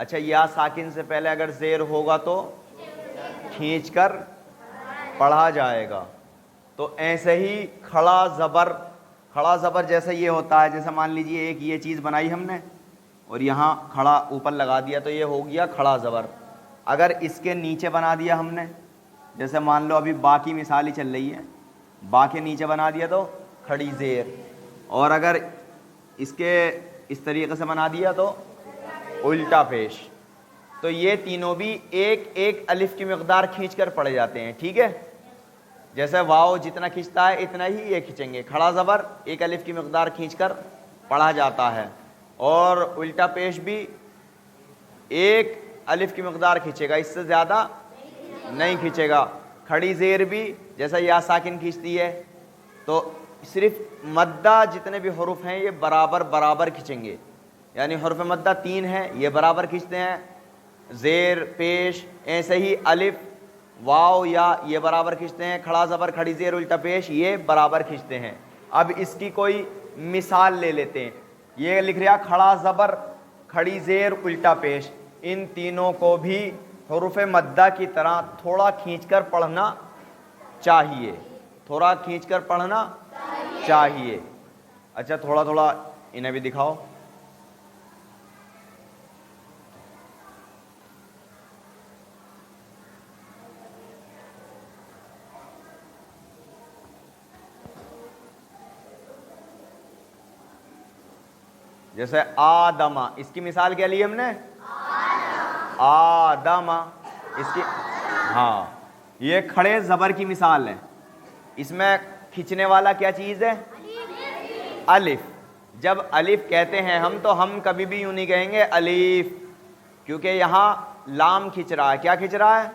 اچھا یا ساکن سے پہلے اگر زیر ہوگا تو کھینچ کر پڑھا جائے گا. تو ایسے ہی کھڑا زبر جیسے یہ ہوتا ہے, جیسے مان لیجئے ایک یہ چیز بنائی ہم نے اور یہاں کھڑا اوپر لگا دیا تو یہ ہو گیا کھڑا زبر. اگر اس کے نیچے بنا دیا ہم نے, جیسے مان لو ابھی با کی مثال ہی چل رہی ہے, با کے نیچے بنا دیا تو کھڑی زیر, اور اگر اس کے اس طریقے سے بنا دیا تو الٹا پیش. تو یہ تینوں بھی ایک ایک الف کی مقدار کھینچ کر پڑھے جاتے ہیں. ٹھیک ہے, جیسے واو جتنا کھینچتا ہے اتنا ہی یہ کھینچیں گے. کھڑا زبر ایک الف کی مقدار کھینچ کر پڑھا جاتا ہے, اور الٹا پیش بھی ایک الف کی مقدار کھینچے گا, اس سے زیادہ نہیں کھینچے گا. کھڑی زیر بھی جیسا یا ساکن کھینچتی ہے, تو صرف مدہ جتنے بھی حروف ہیں یہ برابر کھینچیں گے. یعنی حرف مدہ 3 ہیں, یہ برابر کھینچتے ہیں. زیر پیش ایسے ہی الف واو یا یہ برابر کھینچتے ہیں. کھڑا زبر کھڑی زیر الٹا پیش یہ برابر کھینچتے ہیں. اب اس کی کوئی مثال لے لیتے ہیں. یہ لکھ رہا کھڑا زبر کھڑی زیر الٹا پیش, ان تینوں کو بھی حروف مدہ کی طرح تھوڑا کھینچ کر پڑھنا چاہیے, تھوڑا کھینچ کر پڑھنا چاہیے. اچھا تھوڑا تھوڑا انہیں بھی دکھاؤ. جیسے آدما, اس کی مثال کیا لی ہم نے, آدما, اس کی ہاں یہ کھڑے زبر کی مثال ہے. اس میں کھینچنے والا کیا چیز ہے, الف. جب الف کہتے ہیں ہم تو ہم کبھی بھی یوں نہیں کہیں گے الف, کیونکہ یہاں لام کھینچ رہا ہے. کیا کھینچ رہا ہے,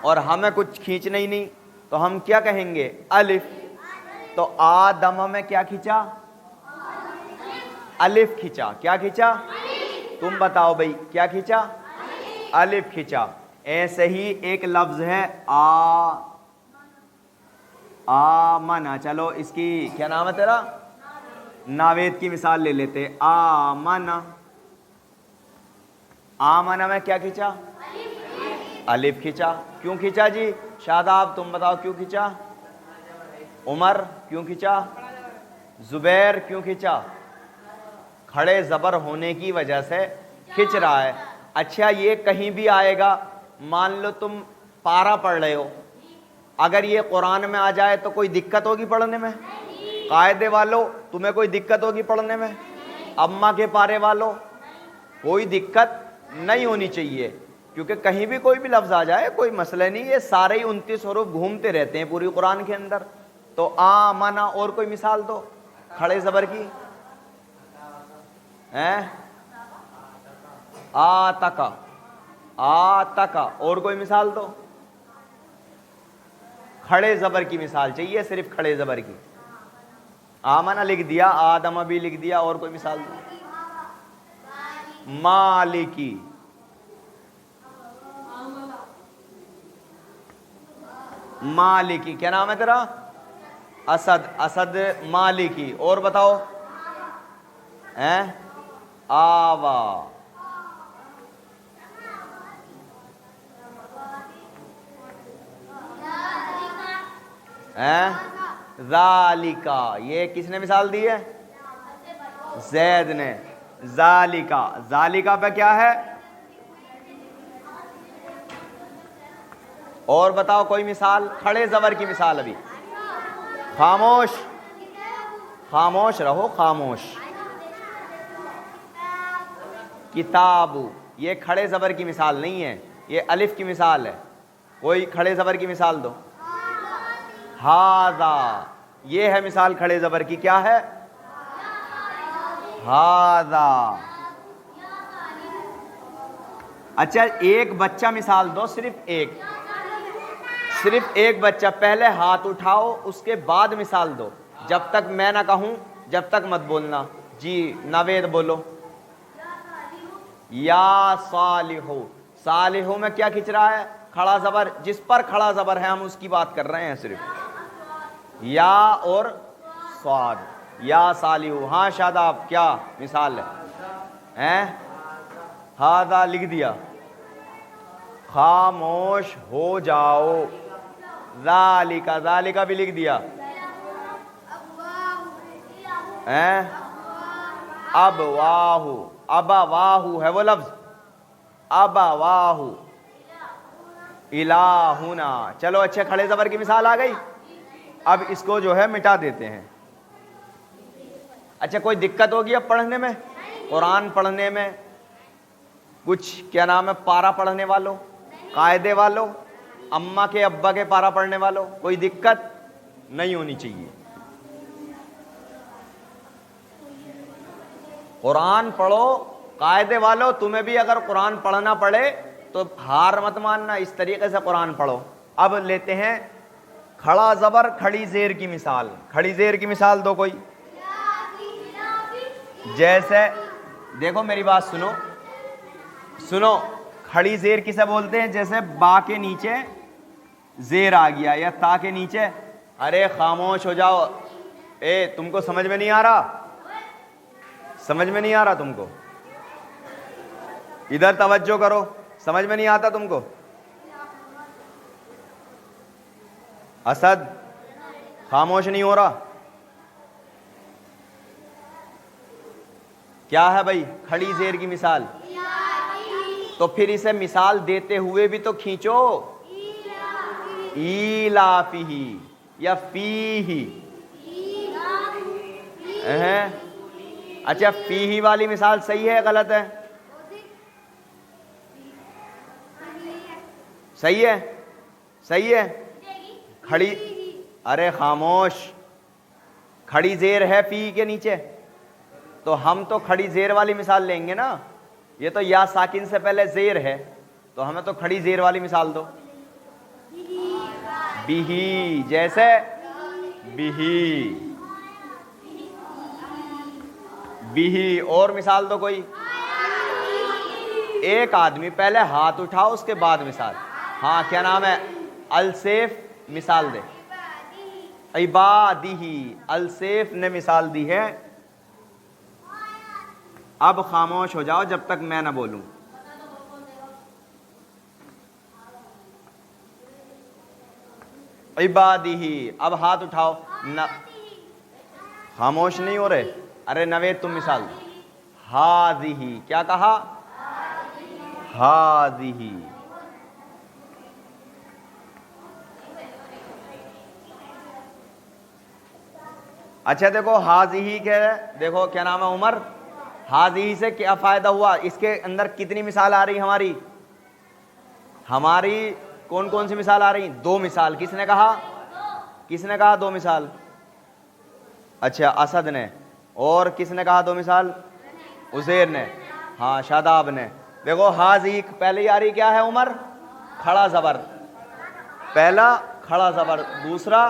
اور ہمیں کچھ کھینچنا ہی نہیں, تو ہم کیا کہیں گے الف. تو آدم میں کیا کھینچا, الف کھینچا. کیا کھینچا, تم بتاؤ بھائی کیا کھینچا, الف کھینچا. ایسے ہی ایک لفظ ہے آمنا. چلو اس کی کیا نام ہے تیرا, ناوید کی مثال لے لیتے. آمنا, آمنا میں کیا کھینچا, الف کھینچا. کیوں کھینچا جی شاداب, تم بتاؤ کیوں کھینچا. عمر کیوں کھینچا, زبیر کیوں کھینچا, کھڑے زبر ہونے کی وجہ سے کھنچ رہا ہے. اچھا یہ کہیں بھی آئے گا, مان لو تم پارا پڑھ رہے ہو, اگر یہ قرآن میں آ جائے تو کوئی دقت ہوگی پڑھنے میں, قاعدے والوں تمہیں کوئی دقت ہوگی پڑھنے میں, اما کے پارے والوں کوئی دقت نہیں ہونی چاہیے, کیونکہ کہیں بھی کوئی بھی لفظ آ جائے کوئی مسئلہ نہیں. یہ سارے ہی 29 حروف گھومتے رہتے ہیں پوری قرآن کے اندر. تو آمنا, اور کوئی مثال دو کھڑے زبر کی. آتکا, آتکا, اور کوئی مثال دو. کھڑے زبر کی مثال چاہیے, صرف کھڑے زبر کی. آمنا لکھ دیا, آدم بھی لکھ دیا, اور کوئی مثال دو. مالکی, مالکی کیا نام ہے تیرا, اسد, اسد مالکی. اور بتاؤ, آوا, ذالکا, یہ کس نے مثال دی ہے, زید نے. ذالکا, ذالکا پہ کیا ہے, اور بتاؤ کوئی مثال کھڑے زبر کی مثال. ابھی خاموش, خاموش رہو, خاموش. کتابو, یہ کھڑے زبر کی مثال نہیں ہے, یہ الف کی مثال ہے. کوئی کھڑے زبر کی مثال دو. ہاذا, یہ ہے مثال کھڑے زبر کی. کیا ہے, ہاذا. اچھا ایک بچہ مثال دو, صرف ایک بچہ. پہلے ہاتھ اٹھاؤ, اس کے بعد مثال دو. جب تک میں نہ کہوں جب تک مت بولنا. جی نوید بولو. یا صالحو, صالحو میں کیا کھینچ رہا ہے, کھڑا زبر. جس پر کھڑا زبر ہے ہم اس کی بات کر رہے ہیں صرف. یا اور صاد, یا صالحو. ہاں شاداب کیا مثال ہے, ہاذا لکھ دیا، خاموش ہو جاؤ، ذالک، ذالک بھی لکھ دیا، ابواہ، ابواہ ہے وہ لفظ، ابواہ الہنا۔ چلو اچھے کھڑے زبر کی مثال آ گئی، اب اس کو جو ہے مٹا دیتے ہیں۔ اچھا کوئی دقت ہوگی اب پڑھنے میں، قرآن پڑھنے میں؟ کچھ کیا نام ہے پارا پڑھنے والوں، قاعدے والوں، اماں کے ابا کے پارا پڑھنے والوں، کوئی دقت نہیں ہونی چاہیے۔ قرآن پڑھو قاعدے والوں، تمہیں بھی اگر قرآن پڑھنا پڑے تو ہار مت ماننا، اس طریقے سے قرآن پڑھو۔ اب لیتے ہیں کھڑا زبر کھڑی زیر کی مثال۔ کھڑی زیر کی مثال دو کوئی، جیسے دیکھو میری بات سنو سنو، کھڑی زیر کسے بولتے ہیں؟ جیسے با کے نیچے زیر آ گیا یا تا کے نیچے، ارے خاموش ہو جاؤ، تم کو سمجھ میں نہیں آ رہا؟ سمجھ میں نہیں آ رہا تم کو؟ ادھر توجہ کرو، سمجھ میں نہیں آتا تم کو؟ اسد خاموش نہیں ہو رہا، کیا ہے بھائی؟ کھڑی زیر کی مثال۔ تو پھر اسے مثال دیتے ہوئے بھی تو کھینچو، ایلافہ یا فیہ۔ اچھا فیہ والی مثال صحیح ہے غلط ہے؟ صحیح ہے، صحیح ہے۔ کھڑی، ارے خاموش، کھڑی زیر ہے فی کے نیچے، تو ہم تو کھڑی زیر والی مثال لیں گے نا، یہ تو یا ساکن سے پہلے زیر ہے، تو ہمیں تو کھڑی زیر والی مثال دو۔ بیہی، جیسے بیہی، بیہی، اور مثال دو کوئی۔ ایک آدمی پہلے ہاتھ اٹھاؤ اس کے بعد مثال۔ ہاں کیا نام ہے؟ السیف مثال دے، عبادہ، السیف نے مثال دی ہے۔ اب خاموش ہو جاؤ جب تک میں نہ بولوں۔ عبادہ، اب ہاتھ اٹھاؤ، خاموش نہیں ہو رہے؟ ارے نوید تم مثال دو۔ ہاذہ، کیا کہا؟ ہاذہ۔ اچھا دیکھو ہاذہ کے، دیکھو کیا نام ہے عمر، ہاذہ سے کیا فائدہ ہوا؟ اس کے اندر کتنی مثال آ رہی ہماری کون کون سی مثال آ رہی؟ دو مثال۔ کس نے کہا؟ کس نے کہا دو مثال؟ اچھا اسد نے، اور کس نے کہا دو مثال؟ عزیر نے، ہاں شاداب نے۔ دیکھو ہاذہ پہلے آ رہی کیا ہے عمر؟ کھڑا زبر، پہلا کھڑا زبر، دوسرا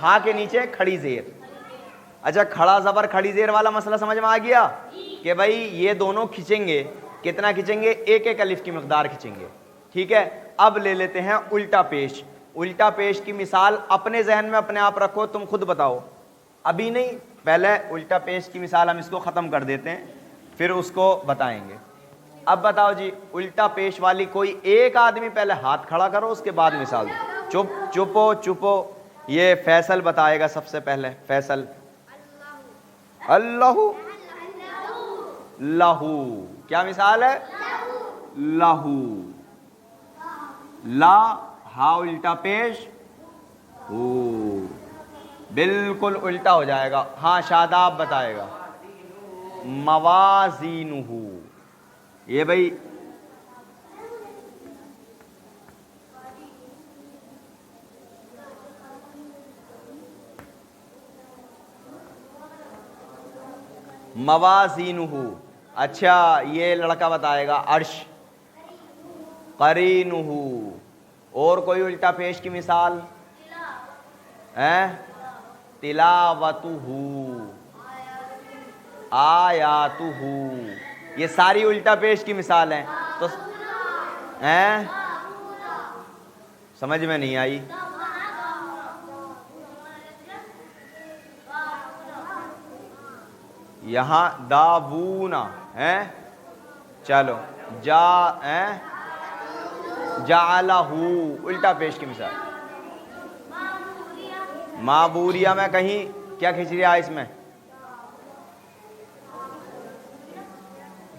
ہاں کے نیچے کھڑی زیر۔ اچھا کھڑا زبر کھڑی زیر والا مسئلہ سمجھ میں آ گیا کہ بھائی یہ دونوں کھینچیں گے، کتنا کھینچیں گے؟ ایک ایک الف کی مقدار کھینچیں گے، ٹھیک ہے۔ اب لے لیتے ہیں الٹا پیش۔ الٹا پیش کی مثال اپنے ذہن میں اپنے آپ رکھو، تم خود بتاؤ، ابھی نہیں، پہلے الٹا پیش کی مثال ہم اس کو ختم کر دیتے ہیں، پھر اس کو بتائیں گے۔ اب بتاؤ جی الٹا پیش والی کوئی ایک آدمی پہلے ہاتھ کھڑا کرو اس کے بعد مثال دو۔ چپو چپو، یہ فیصل بتائے گا سب سے پہلے۔ فیصل، اللہ، لہو، کیا مثال ہے؟ لہو، لا، ہا الٹا پیش، ہو، بالکل الٹا ہو جائے گا۔ ہاں شاداب بتائے گا، موازینہ، یہ بھائی موازینہ۔ اچھا یہ لڑکا بتائے گا عرش، قرینہ۔ اور کوئی الٹا پیش کی مثال؟ تلاوتہ، آیاتہ، یہ ساری الٹا پیش کی مثال ہیں۔ تو سمجھ میں نہیں آئی؟ یہاں داونا ہے، چلو جعلہ، الٹا پیش کی مثال. معبوریہ میں کہیں کیا کھینچ رہا ہے اس میں؟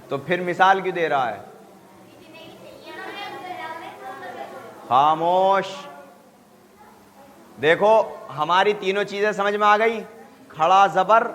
تو پھر مثال کیوں دے رہا ہے؟ خاموش. دیکھو ہماری تینوں چیزیں سمجھ میں آ گئی، کھڑا زبر